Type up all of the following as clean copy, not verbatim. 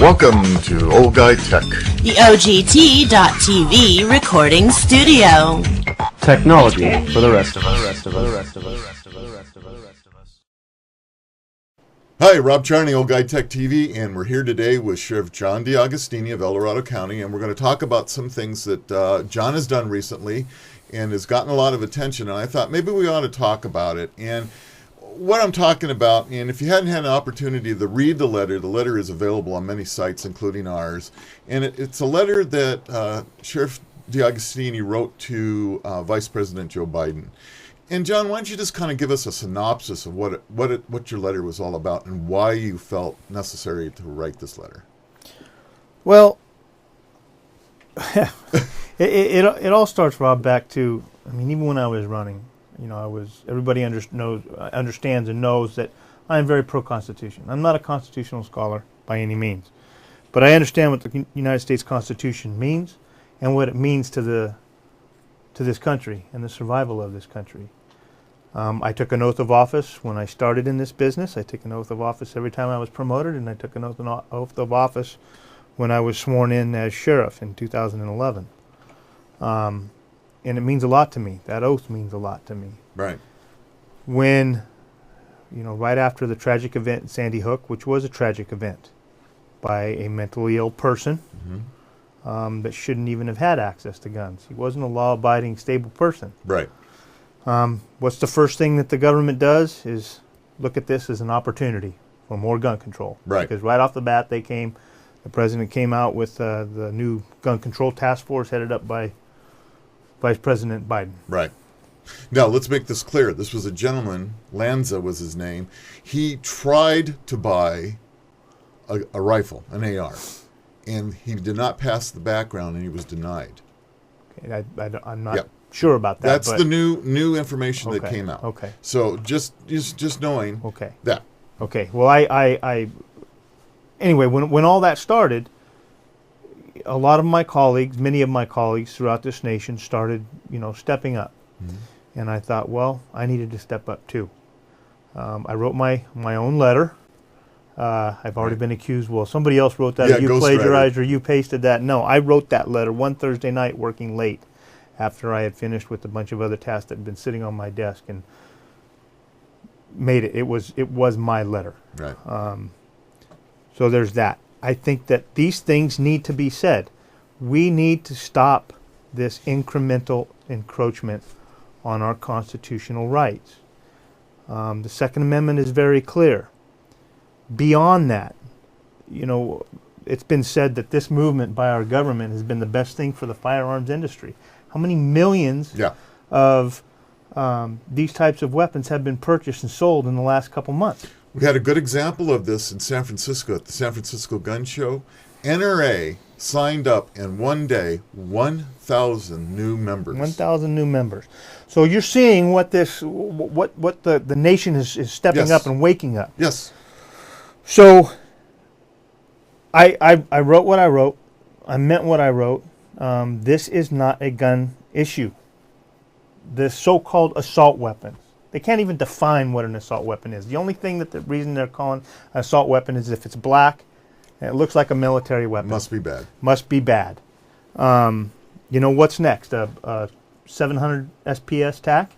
Welcome to Old Guy Tech, the OGT.TV recording studio. Technology for the rest of us. Hi, Rob Charney, Old Guy Tech TV, and we're here today with Sheriff John DeAugustini of Dorado County, and we're going to talk about some things that John has done recently and has gotten a lot of attention, and I thought maybe we ought to talk about it. And what I'm talking about, and if you hadn't had an opportunity to read the letter is available on many sites, including ours, and it's a letter that Sheriff DeAugustini wrote to Vice President Joe Biden. And John, why don't you just kind of give us a synopsis of what your letter was all about and why you felt necessary to write this letter? Well, it all starts, Rob, back to, even when I was running, everybody understands and knows that I am very pro-Constitution. I'm not a constitutional scholar by any means, but I understand what the United States Constitution means and what it means to this country and the survival of this country. I took an oath of office when I started in this business. I took an oath of office every time I was promoted, and I took an oath of office when I was sworn in as sheriff in 2011. And it means a lot to me. That oath means a lot to me. Right. When, right after the tragic event in Sandy Hook, which was a tragic event by a mentally ill person, that shouldn't even have had access to guns. He wasn't a law-abiding, stable person. Right. What's the first thing that the government does is look at this as an opportunity for more gun control. Right. Because right off the bat, the president came out with the new gun control task force headed up by Vice President Biden. Right. Now, let's make this clear. This was a gentleman, Lanza was his name. He tried to buy a rifle, an AR, and he did not pass the background, and he was denied. Okay, I'm not sure about that. That's the new information that came out. Okay. So just knowing that. Okay. Well, anyway, when all that started, a lot of my colleagues, many of my colleagues throughout this nation started, stepping up. Mm-hmm. And I thought, well, I needed to step up too. I wrote my own letter. I've already been accused, well, somebody else wrote that, or you plagiarized, or you pasted that. No, I wrote that letter one Thursday night working late after I had finished with a bunch of other tasks that had been sitting on my desk and made it. It was my letter. Right. So there's that. I think that these things need to be said. We need to stop this incremental encroachment on our constitutional rights. The Second Amendment is very clear. Beyond that, it's been said that this movement by our government has been the best thing for the firearms industry. How many millions of these types of weapons have been purchased and sold in the last couple months? We had a good example of this in San Francisco at the San Francisco Gun Show. NRA signed up in one day 1,000 new members. 1,000 new members. So you're seeing what the nation is stepping up and waking up. Yes. So I wrote what I wrote. I meant what I wrote. This is not a gun issue. The so-called assault weapons. They can't even define what an assault weapon is. The only thing the reason they're calling an assault weapon is if it's black and it looks like a military weapon. Must be bad. Must be bad. What's next? A 700 SPS TAC,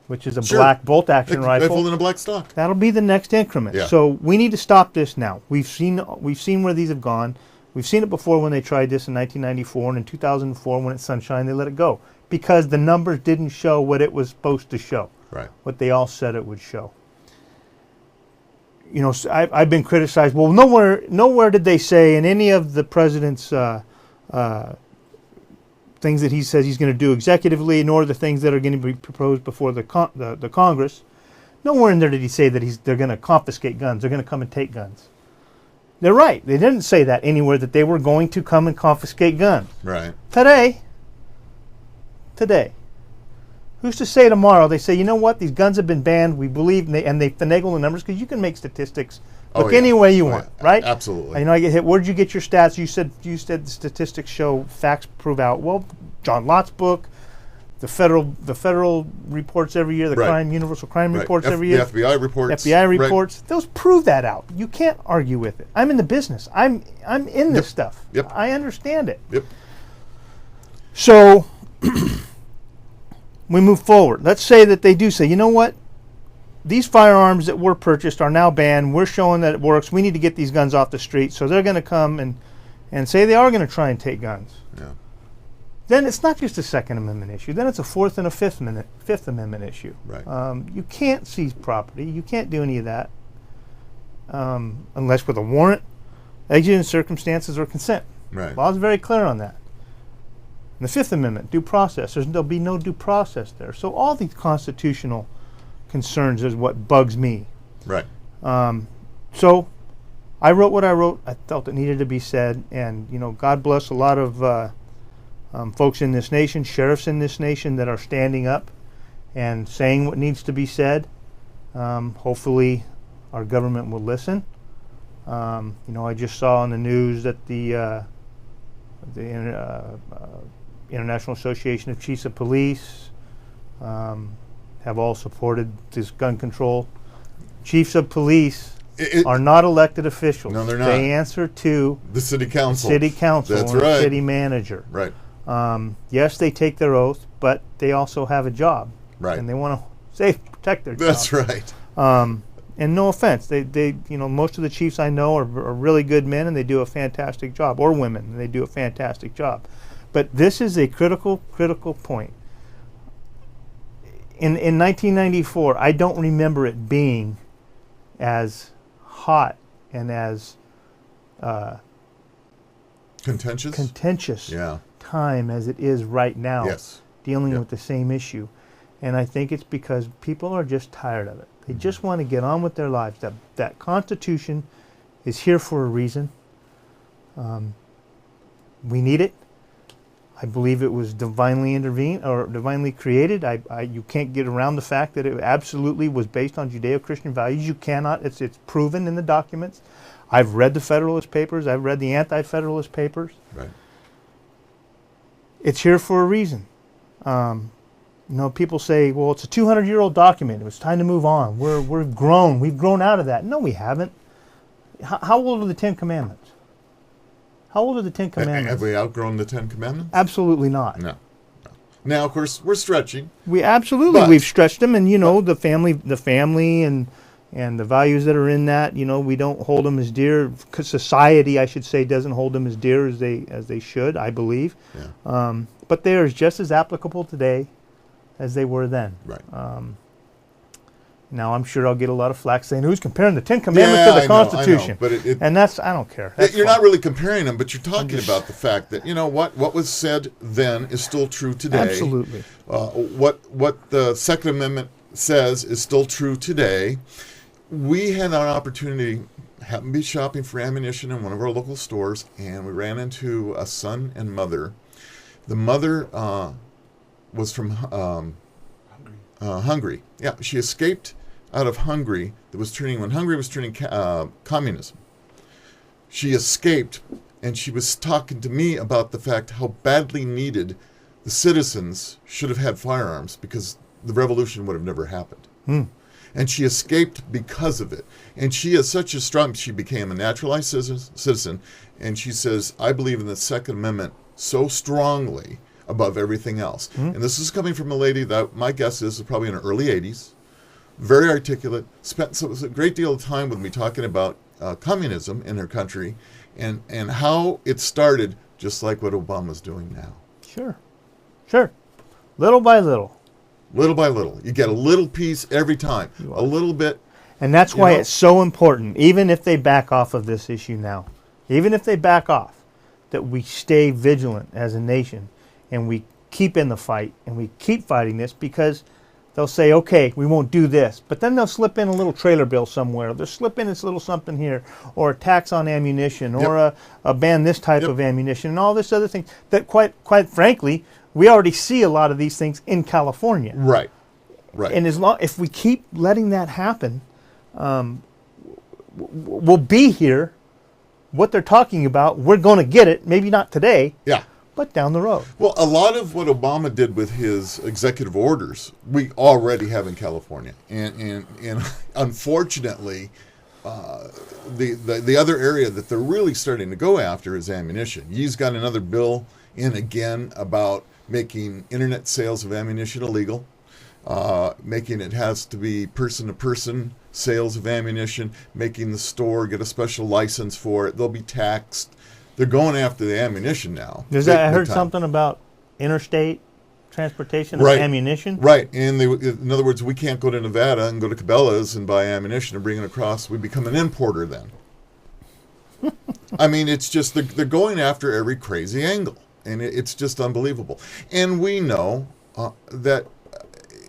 which is a black bolt-action rifle in a black stock. That'll be the next increment. Yeah. So we need to stop this now. We've seen where these have gone. We've seen it before when they tried this in 1994, and in 2004 when it's sunshine, they let it go because the numbers didn't show what it was supposed to show. Right. What they all said it would show. I've been criticized. Well, nowhere did they say in any of the president's things that he says he's going to do executively, nor the things that are going to be proposed before the Congress. Nowhere in there did he say that they're going to confiscate guns. They're going to come and take guns. They're right. They didn't say that anywhere that they were going to come and confiscate guns. Right. Today. Who's to say tomorrow they say, you know what, these guns have been banned, we believe, and they finagle the numbers, because you can make statistics look any way you want, right? Absolutely. I get hit. Where'd you get your stats? You said the statistics show facts prove out. Well, John Lott's book, the federal reports every year, the Right. universal crime Right. reports every year, The FBI reports. FBI Right. reports. Those prove that out. You can't argue with it. I'm in the business. I'm in this stuff. Yep. I understand it. Yep. So we move forward. Let's say that they do say, you know what? These firearms that were purchased are now banned. We're showing that it works. We need to get these guns off the street. So they're going to come and say they are going to try and take guns. Yeah. Then it's not just a Second Amendment issue. Then it's a Fourth and a Fifth Amendment issue. Right. You can't seize property. You can't do any of that unless with a warrant, exigent circumstances, or consent. Right. Law's very clear on that. And the Fifth Amendment, due process. There'll be no due process there. So all these constitutional concerns is what bugs me. Right. So I wrote what I wrote. I felt it needed to be said. And, God bless a lot of folks in this nation, sheriffs in this nation that are standing up and saying what needs to be said. Hopefully our government will listen. I just saw on the news that the International Association of Chiefs of Police have all supported this gun control. Chiefs of police are not elected officials. No, they're not. They answer to The city council. City council That's and right. the city manager. Right. Yes, they take their oath, but they also have a job. Right. And they want to protect their That's job. right. And no offense, they most of the chiefs I know are really good men, and they do a fantastic job, or women, and they do a fantastic job. But this is a critical point. In 1994, I don't remember it being as hot and as Contentious. Yeah. time as it is right now, Yes. dealing Yep. with the same issue. And I think it's because people are just tired of it. They just want to get on with their lives. That Constitution is here for a reason. We need it. I believe it was divinely intervened or divinely created. You can't get around the fact that it absolutely was based on Judeo-Christian values. You cannot. It's proven in the documents. I've read the Federalist Papers. I've read the Anti-Federalist Papers. Right. It's here for a reason. People say, well, it's a 200-year-old document. It was time to move on. We're grown. We've grown out of that. No, we haven't. How old are the Ten Commandments? How old are the Ten Commandments? Have we outgrown the Ten Commandments? Absolutely not. No. Now, of course, we're stretching. We've stretched them, and the family and the values that are in that, we don't hold them as dear. 'Cause society, I should say, doesn't hold them as dear as they should, I believe. Yeah. But they are just as applicable today as they were then. Right. Now I'm sure I'll get a lot of flack saying, "Who's comparing the Ten Commandments to the Constitution?" I know, but and I don't care. That's you're fine. not really comparing them, but you're talking about the fact that what was said then is still true today. Absolutely. What the Second Amendment says is still true today. We had an opportunity, happened to be shopping for ammunition in one of our local stores, and we ran into a son and mother. The mother was from Hungary. Yeah, she escaped out of Hungary. When Hungary was turning communism. She escaped, and she was talking to me about the fact how badly needed the citizens should have had firearms because the revolution would have never happened. And she escaped because of it. And she is such a strong, she became a naturalized citizen, and she says, I believe in the Second Amendment so strongly above everything else. And this is coming from a lady that my guess is probably in her early 80s, very articulate, spent a great deal of time with me talking about communism in her country and how it started, just like what Obama's doing now. Sure. Little by little. Little by little. You get a little piece every time. A little bit. And that's why it's so important, even if they back off of this issue now, even if they back off, that we stay vigilant as a nation and we keep in the fight and we keep fighting this, because they'll say, okay, we won't do this. But then they'll slip in a little trailer bill somewhere. They'll slip in this little something here, or a tax on ammunition, or a ban this type of ammunition, and all this other thing that quite frankly, we already see a lot of these things in California. Right. And if we keep letting that happen, we'll be here. What they're talking about, we're going to get it. Maybe not today. Yeah. but down the road. Well, a lot of what Obama did with his executive orders, we already have in California, and unfortunately, the other area that they're really starting to go after is ammunition. He's got another bill in again about making internet sales of ammunition illegal, making it has to be person-to-person sales of ammunition, making the store get a special license for it. They'll be taxed. They're going after the ammunition now. I heard something about interstate transportation of ammunition. Right, and in other words, we can't go to Nevada and go to Cabela's and buy ammunition and bring it across. We become an importer then. I mean, it's just they're going after every crazy angle, and it's just unbelievable. And we know that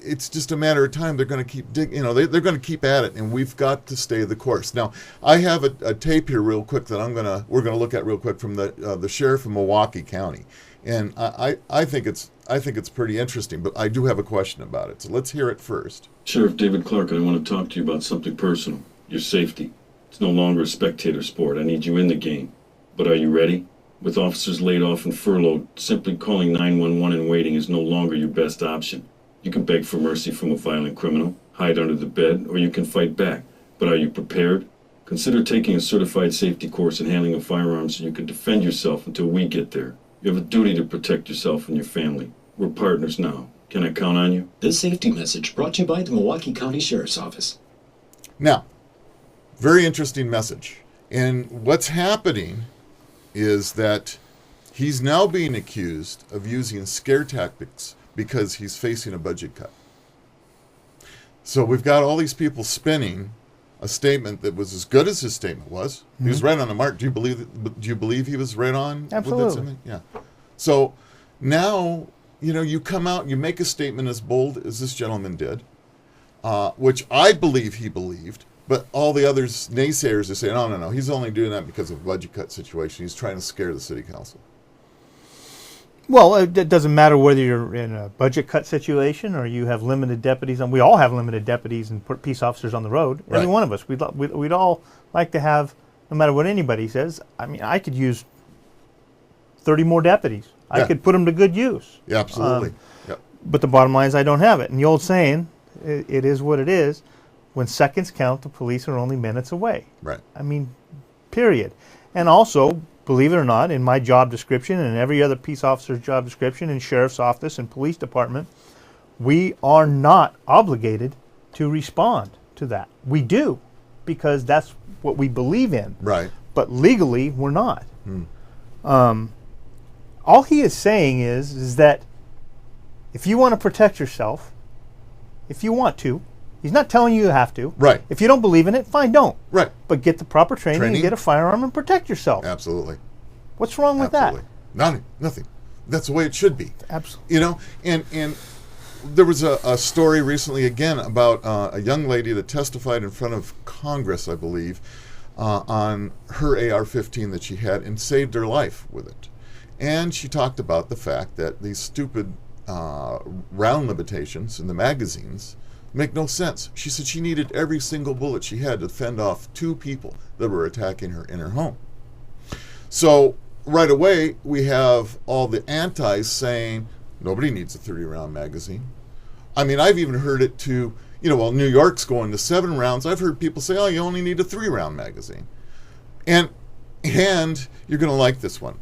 it's just a matter of time. They're going to keep digging. They're going to keep at it, and we've got to stay the course. Now, I have a tape here, real quick, that we're going to look at real quick from the sheriff of Milwaukee County, and I think it's pretty interesting. But I do have a question about it, so let's hear it first. Sheriff David Clark, I want to talk to you about something personal. Your safety. It's no longer a spectator sport. I need you in the game. But are you ready? With officers laid off and furloughed, simply calling 911 and waiting is no longer your best option. You can beg for mercy from a violent criminal, hide under the bed, or you can fight back. But are you prepared? Consider taking a certified safety course in handling a firearm so you can defend yourself until we get there. You have a duty to protect yourself and your family. We're partners now. Can I count on you? This safety message brought to you by the Milwaukee County Sheriff's Office. Now, very interesting message. And what's happening is that he's now being accused of using scare tactics because he's facing a budget cut. So we've got all these people spinning a statement that was as good as his statement was. Mm-hmm. He was right on the mark. Do you believe he was right on? Absolutely. With that statement? Yeah. So now, you come out and you make a statement as bold as this gentleman did, which I believe he believed, but all the others, naysayers, are saying, no, he's only doing that because of a budget cut situation. He's trying to scare the city council. Well, it doesn't matter whether you're in a budget cut situation or you have limited deputies. And we all have limited deputies and peace officers on the road. Every one of us. We'd all like to have, no matter what anybody says. I mean, I could use 30 more deputies. I could put them to good use. Yeah, absolutely. But the bottom line is I don't have it. And the old saying, it is what it is. When seconds count, the police are only minutes away. Right. I mean, period. And also, believe it or not, in my job description and every other peace officer's job description in sheriff's office and police department, we are not obligated to respond to that. We do, because that's what we believe in. Right. But legally, we're not. All he is saying is that if you want to protect yourself, if you want to, he's not telling you have to. Right. If you don't believe in it, fine, don't. Right. But get the proper training and get a firearm and protect yourself. Absolutely. What's wrong with that? Nothing. That's the way it should be. Absolutely. And there was a story recently again about a young lady that testified in front of Congress, I believe, on her AR-15 that she had and saved her life with it. And she talked about the fact that these stupid round limitations in the magazines make no sense. She said she needed every single bullet she had to fend off 2 people that were attacking her in her home. So right away, we have all the antis saying, nobody needs a 30-round magazine. I mean, I've even heard it to, New York's going to 7 rounds. I've heard people say, you only need a 3-round magazine. And you're going to like this one.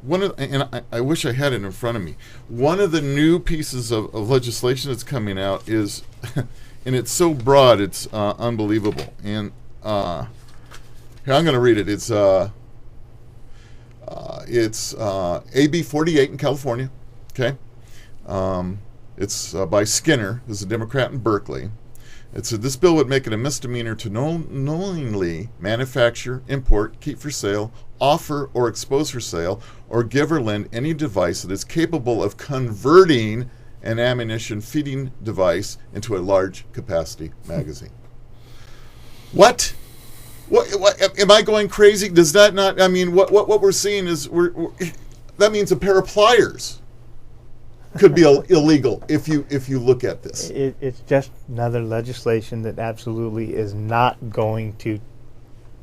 I wish I had it in front of me. One of the new pieces of legislation that's coming out is... and it's so broad, it's unbelievable. And here, I'm going to read it. It's AB 48 in California. Okay, it's by Skinner, who's a Democrat in Berkeley. It said this bill would make it a misdemeanor to knowingly manufacture, import, keep for sale, offer or expose for sale, or give or lend any device that is capable of converting an ammunition feeding device into a large capacity magazine. What? Am I going crazy? Does that not? I mean, what we're seeing is that means a pair of pliers could be illegal if you look at this. It's just another legislation that absolutely is not going to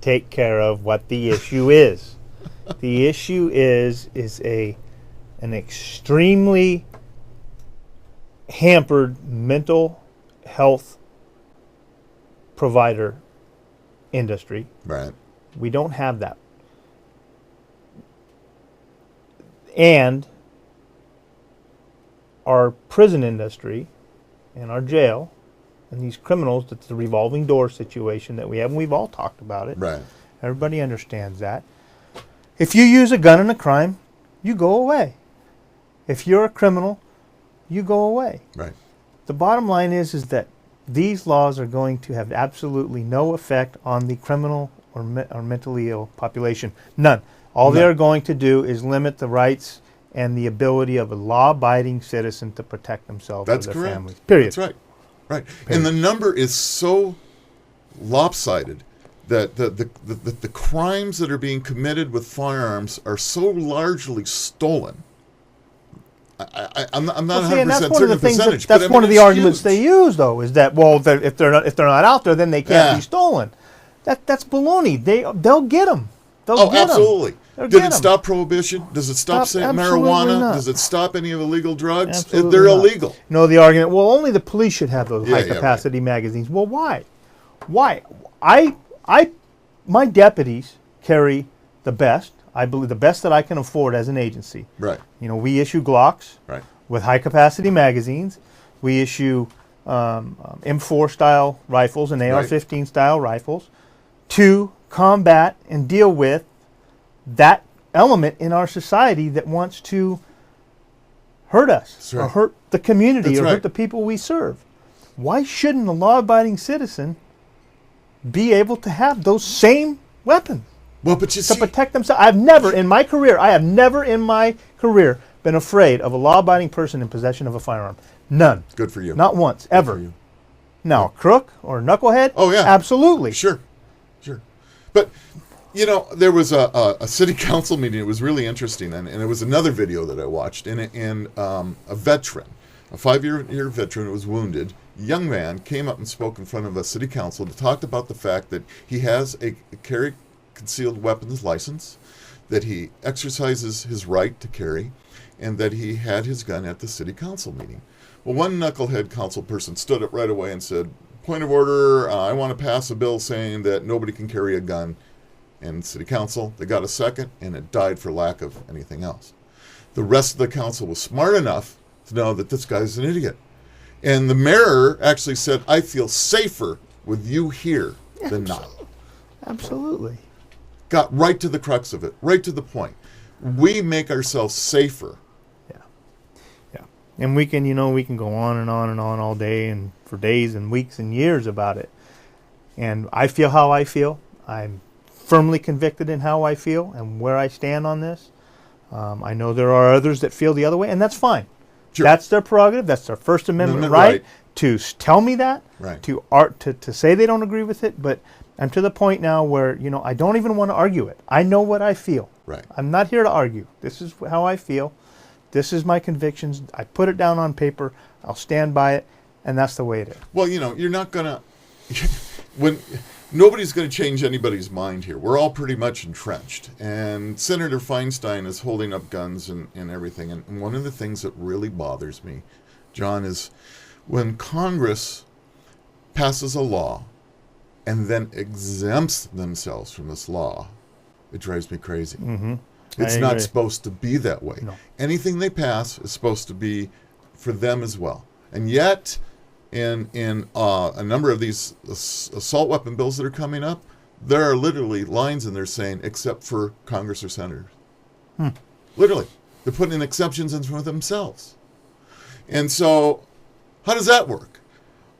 take care of what the issue is. The issue is a an extremely hampered mental health provider industry. Right. We don't have that. And our prison industry and our jail and these criminals, that's the revolving door situation that we have, and we've all talked about it. Right. Everybody understands that. If you use a gun in a crime, you go away. If you're a criminal, you go away. Right. The bottom line is that these laws are going to have absolutely no effect on the criminal or mentally ill population. None. All they None. are going to do is limit the rights and the ability of a law-abiding citizen to protect themselves That's or their correct. families. Period. That's right. Right. And the number is so lopsided that the crimes that are being committed with firearms are so largely stolen. I'm not Well, see, and 100% that's one of certain the things. percentage. That's but I mean, one of the it's arguments huge. they use, though, is that if they're not out there, then they can't Yeah. be stolen. That's baloney. They'll get them. They'll Oh, get 'em. absolutely. They'll Did get it 'em. stop prohibition? Does it stop Absolutely marijuana? not. Does it stop any of illegal drugs? Absolutely They're not. illegal. You know the argument, well, only the police should have those Yeah, high-capacity magazines. Well, why? Why? My deputies carry the best, I believe, the best that I can afford as an agency. Right. You know, we issue Glocks Right. with high-capacity magazines. We issue M4 style rifles and AR-15 style rifles to combat and deal with that element in our society that wants to hurt us That's or right. hurt the community That's or right. hurt the people we serve. Why shouldn't a law-abiding citizen be able to have those same weapons Well, but you to see, protect themselves? I have never in my career been afraid of a law-abiding person in possession of a firearm. None. good for you. Not once, Good for ever. you. Now, a crook or a knucklehead? Oh, yeah. Absolutely. Sure. But, you know, there was a city council meeting. It was really interesting. And it was another video that I watched. And a veteran, a 5-year veteran who was wounded, young man, came up and spoke in front of a city council to talk about the fact that he has a carry concealed weapons license, that he exercises his right to carry, and that he had his gun at the city council meeting. Well, one knucklehead council person stood up right away and said, point of order, I want to pass a bill saying that nobody can carry a gun in city council. They got a second, and it died for lack of anything else. The rest of the council was smart enough to know that this guy's an idiot. And the mayor actually said, I feel safer with you here than not. Absolutely. Got right to the crux of it, right to the point. We make ourselves safer. And we can go on and on and on all day and for days and weeks and years about it. And I feel how I feel. I'm firmly convicted in how I feel and where I stand on this. I know there are others that feel the other way, and that's fine. Sure. That's their prerogative. That's their First Amendment right to tell me that, Right. to say they don't agree with it. But I'm to the point now where, I don't even want to argue it. I know what I feel. Right. I'm not here to argue. This is how I feel. This is my convictions. I put it down on paper. I'll stand by it, and that's the way it is. Well, you're not going to... Nobody's going to change anybody's mind here. We're all pretty much entrenched. And Senator Feinstein is holding up guns and everything. And one of the things that really bothers me, John, is when Congress passes a law and then exempts themselves from this law, it drives me crazy. Mm-hmm. It's I not agree. supposed to be that way. No. Anything they pass is supposed to be for them as well. And yet, in a number of these assault weapon bills that are coming up, there are literally lines in there saying, except for Congress or senators. Literally. They're putting exceptions in for themselves. And so, how does that work?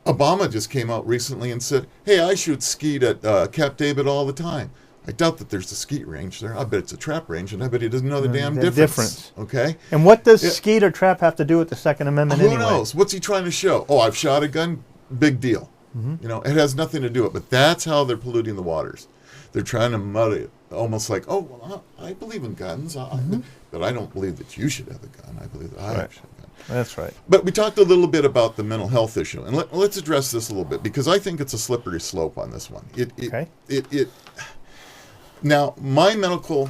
Obama just came out recently and said, hey, I shoot skeet at Camp David all the time. I doubt that there's a skeet range there. I bet it's a trap range, and I bet he doesn't know the damn difference. Okay? And what does skeet or trap have to do with the Second Amendment Who anyway? knows? What's he trying to show? Oh, I've shot a gun? Big deal. It has nothing to do with it. But that's how they're polluting the waters. They're trying to muddy it. Almost like, oh, well, I believe in guns, but I don't believe that you should have a gun. I believe that I should have a gun. That's right. But we talked a little bit about the mental health issue, and let's address this a little bit, because I think it's a slippery slope on this one. Okay. Now, my medical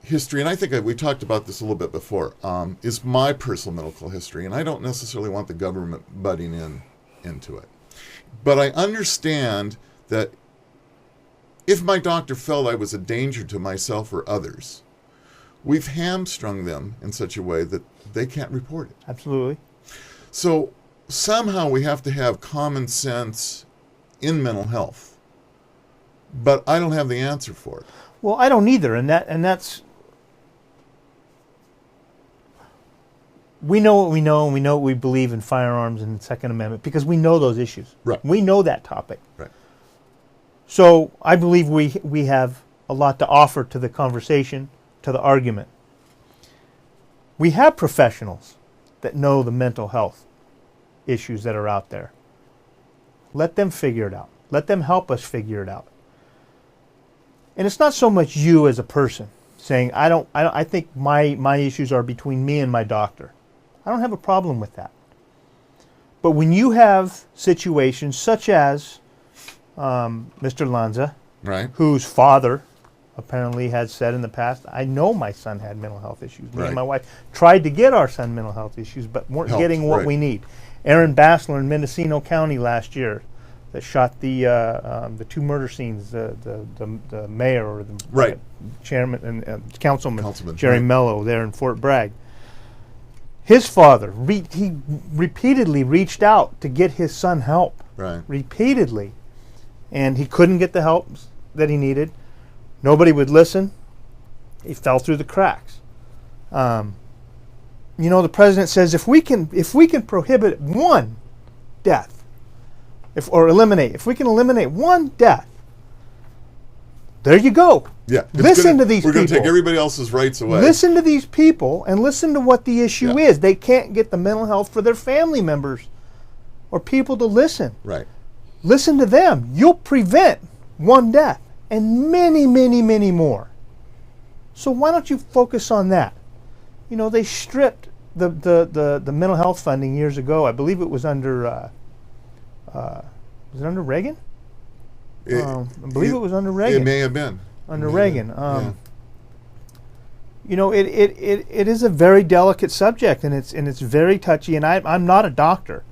history, and I think we talked about this a little bit before, is my personal medical history, and I don't necessarily want the government butting into it. But I understand that if my doctor felt I was a danger to myself or others, we've hamstrung them in such a way that they can't report it. Absolutely. So somehow we have to have common sense in mental health, but I don't have the answer for it. Well, I don't either, and that's we know what we know, and we know what we believe in firearms and the Second Amendment because we know those issues. Right. We know that topic. Right. So I believe we have a lot to offer to the conversation, to the argument. We have professionals that know the mental health issues that are out there. Let them figure it out. Let them help us figure it out. And it's not so much you as a person saying, I think my issues are between me and my doctor. I don't have a problem with that. But when you have situations such as Mr. Lanza, Right. whose father apparently had said in the past, I know my son had mental health issues. Me Right. and my wife tried to get our son mental health issues, but weren't Helped, getting what right. we need. Aaron Bassler in Mendocino County last year that shot the 2 murder scenes, the mayor or the Right. chairman and councilman Jerry right. Mello there in Fort Bragg. His father, he repeatedly reached out to get his son help. Right. Repeatedly. And he couldn't get the help that he needed. Nobody would listen. He fell through the cracks. The president says if we can prohibit one death, if we can eliminate one death, there you go. Yeah. Listen to these We're going to people. take everybody else's rights away. Listen to these people and listen to what the issue Yeah. is. They can't get the mental health for their family members or people to listen. Right. Listen to them. You'll prevent one death and many, many, many more. So why don't you focus on that? They stripped the mental health funding years ago. I believe it was under was it under Reagan? I believe it was under Reagan. It may have been. Under It may Reagan. have It is a very delicate subject, and it's very touchy. And I'm not a doctor,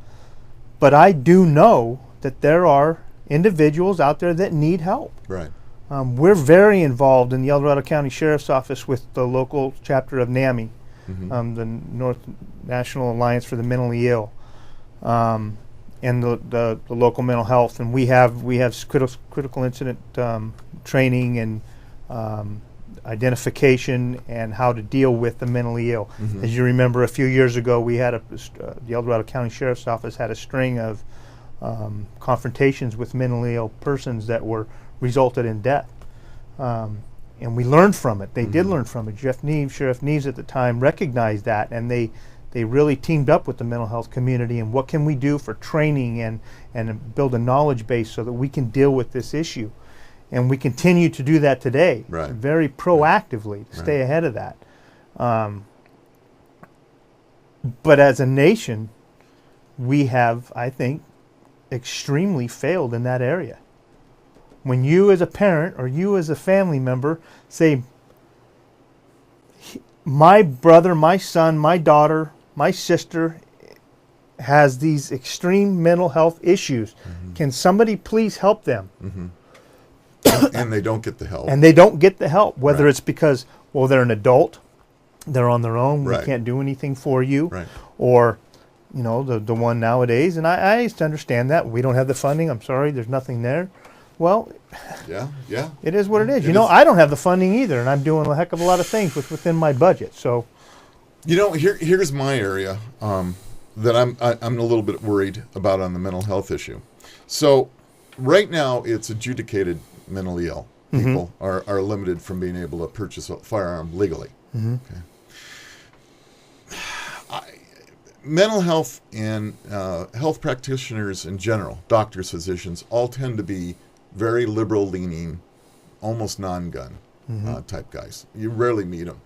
but I do know that there are individuals out there that need help. Right. We're very involved in the El Dorado County Sheriff's Office with the local chapter of NAMI, the North National Alliance for the Mentally Ill, and the local mental health. And we have critical incident training and identification and how to deal with the mentally ill. As you remember, a few years ago, we had the El Dorado County Sheriff's Office had a string of confrontations with mentally ill persons that resulted in death. And we learned from it. They did learn from it. Sheriff Neves at the time recognized that, and they really teamed up with the mental health community and what can we do for training and build a knowledge base so that we can deal with this issue. And we continue to do that today, Right. very proactively to stay ahead of that. But as a nation, we have, I think, extremely failed in that area. When you as a parent or you as a family member say, my brother, my son, my daughter, my sister has these extreme mental health issues, can somebody please help them? And they don't get the help. And they don't get the help, whether Right. it's because, they're an adult, they're on their own, Right. we can't do anything for you, Right. or, the one nowadays, and I used to understand that, we don't have the funding, I'm sorry, there's nothing there. Well, Yeah. it is what it is. It is. I don't have the funding either, and I'm doing a heck of a lot of things within my budget, so. Here's my area that I'm a little bit worried about on the mental health issue. So right now it's adjudicated mentally ill. People are limited from being able to purchase a firearm legally. Okay. Mental health and health practitioners in general, doctors, physicians, all tend to be very liberal-leaning, almost non-gun type guys. You rarely meet them.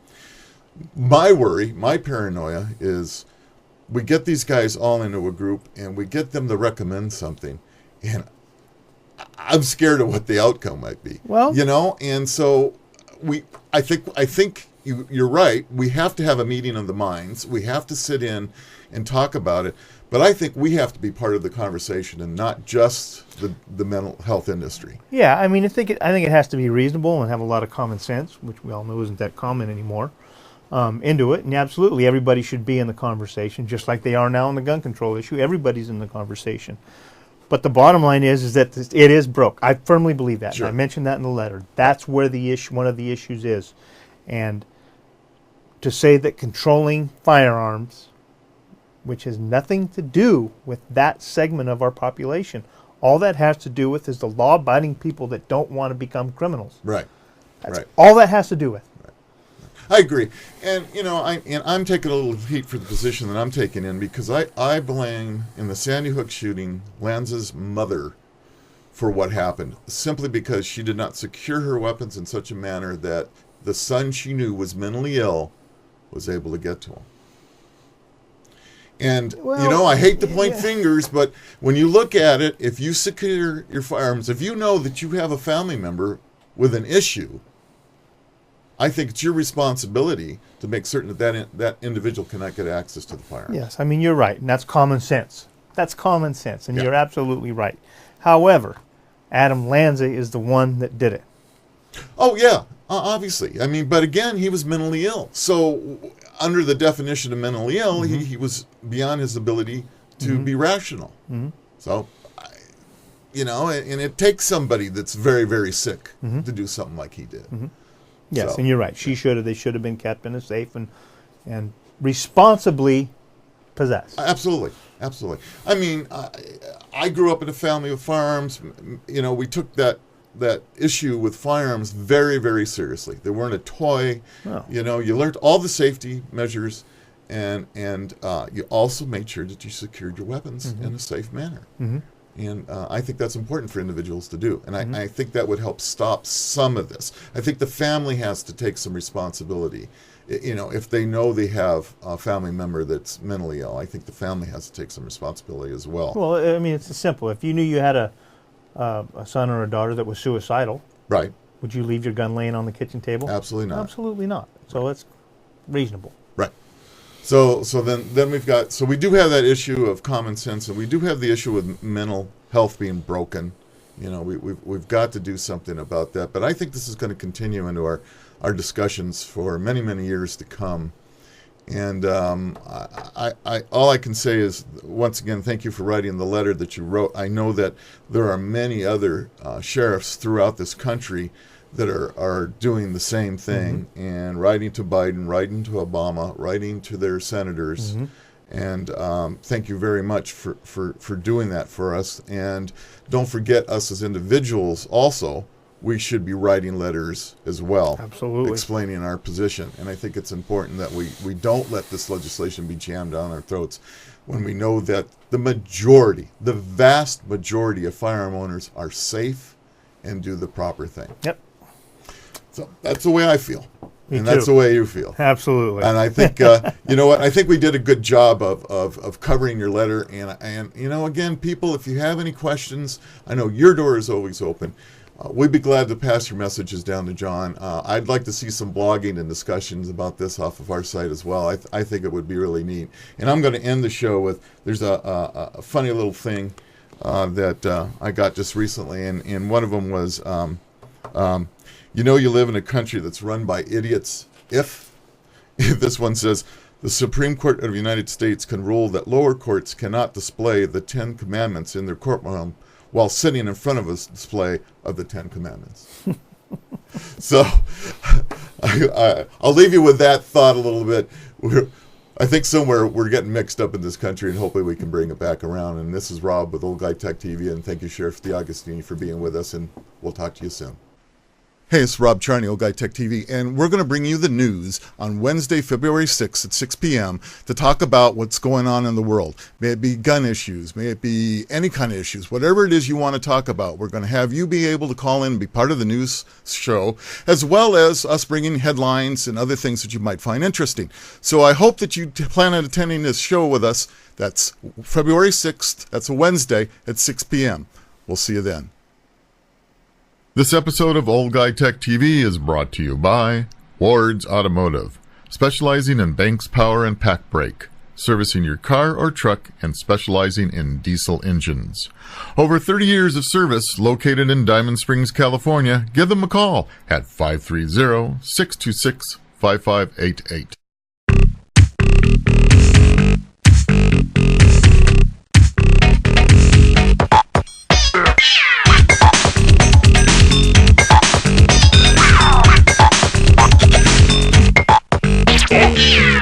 My worry, my paranoia is we get these guys all into a group and we get them to recommend something, and I'm scared of what the outcome might be. Well, and so I think you're right. We have to have a meeting of the minds. We have to sit in and talk about it. But I think we have to be part of the conversation and not just the mental health industry. Yeah, I mean, I think it has to be reasonable and have a lot of common sense, which we all know isn't that common anymore, into it. And absolutely, everybody should be in the conversation, just like they are now on the gun control issue. Everybody's in the conversation. But the bottom line is that it is broke. I firmly believe that. Sure. And I mentioned that in the letter. That's where one of the issues is. And to say that controlling firearms, which has nothing to do with that segment of our population, all that has to do with is the law-abiding people that don't want to become criminals. Right. That's right. all that has to do with. I agree. And, I'm taking a little heat for the position that I'm taking in because I blame, in the Sandy Hook shooting, Lanza's mother for what happened, simply because she did not secure her weapons in such a manner that the son she knew was mentally ill was able to get to him. And, I hate to point fingers, but when you look at it, if you secure your firearms, if you know that you have a family member with an issue, I think it's your responsibility to make certain that individual cannot get access to the firearms. Yes, I mean, you're right, and that's common sense. That's common sense, and you're absolutely right. However, Adam Lanza is the one that did it. Oh, yeah, obviously. I mean, but again, he was mentally ill. So under the definition of mentally ill, he was beyond his ability to be rational. Mm-hmm. So, and it takes somebody that's very, very sick to do something like he did. Mm-hmm. Yes, and you're right. They should have been kept in a safe and responsibly possessed. Absolutely. I mean, I grew up in a family of firearms. We took that issue with firearms very, very seriously. They weren't a toy. Oh. You learned all the safety measures, and you also made sure that you secured your weapons in a safe manner. Mm-hmm. And I think that's important for individuals to do. And I think that would help stop some of this. I think the family has to take some responsibility. If they know they have a family member that's mentally ill, I think the family has to take some responsibility as well. Well, I mean, it's simple. If you knew you had a son or a daughter that was suicidal, right, would you leave your gun laying on the kitchen table? Absolutely not. Absolutely not. So it's reasonable. Right. So then we've got, so we do have that issue of common sense, and we do have the issue with mental health being broken. We've got to do something about that. But I think this is going to continue into our discussions for many, many years to come. And I all I can say is, once again, thank you for writing the letter that you wrote. I know that there are many other sheriffs throughout this country that are doing the same thing, and writing to Biden, writing to Obama, writing to their senators. And thank you very much for doing that for us. And don't forget, us as individuals also, we should be writing letters as well. Absolutely. Explaining our position. And I think it's important that we don't let this legislation be jammed down our throats when we know that the vast majority of firearm owners are safe and do the proper thing. Yep. So that's the way I feel. Me and too. That's the way you feel. Absolutely. And I think, you know what, I think we did a good job of covering your letter. And again, people, if you have any questions, I know your door is always open. We'd be glad to pass your messages down to John. I'd like to see some blogging and discussions about this off of our site as well. I think it would be really neat. And I'm going to end the show with, there's a funny little thing that I got just recently. And one of them was, you live in a country that's run by idiots. If this one says, the Supreme Court of the United States can rule that lower courts cannot display the 10 Commandments in their courtroom while sitting in front of a display of the 10 Commandments. So I'll leave you with that thought a little bit. I think somewhere we're getting mixed up in this country, and hopefully we can bring it back around. And this is Rob with Old Guy Tech TV, and thank you, Sheriff DeAugustini, for being with us, and we'll talk to you soon. Hey, it's Rob Charney, Old Guy Tech TV, and we're going to bring you the news on Wednesday, February 6th at 6 p.m. to talk about what's going on in the world. May it be gun issues, may it be any kind of issues, whatever it is you want to talk about. We're going to have you be able to call in and be part of the news show, as well as us bringing headlines and other things that you might find interesting. So I hope that you plan on attending this show with us. That's February 6th. That's a Wednesday at 6 p.m. We'll see you then. This episode of Old Guy Tech TV is brought to you by Ward's Automotive, specializing in Banks Power and Pack Brake, servicing your car or truck and specializing in diesel engines. Over 30 years of service, located in Diamond Springs, California. Give them a call at 530-626-5588.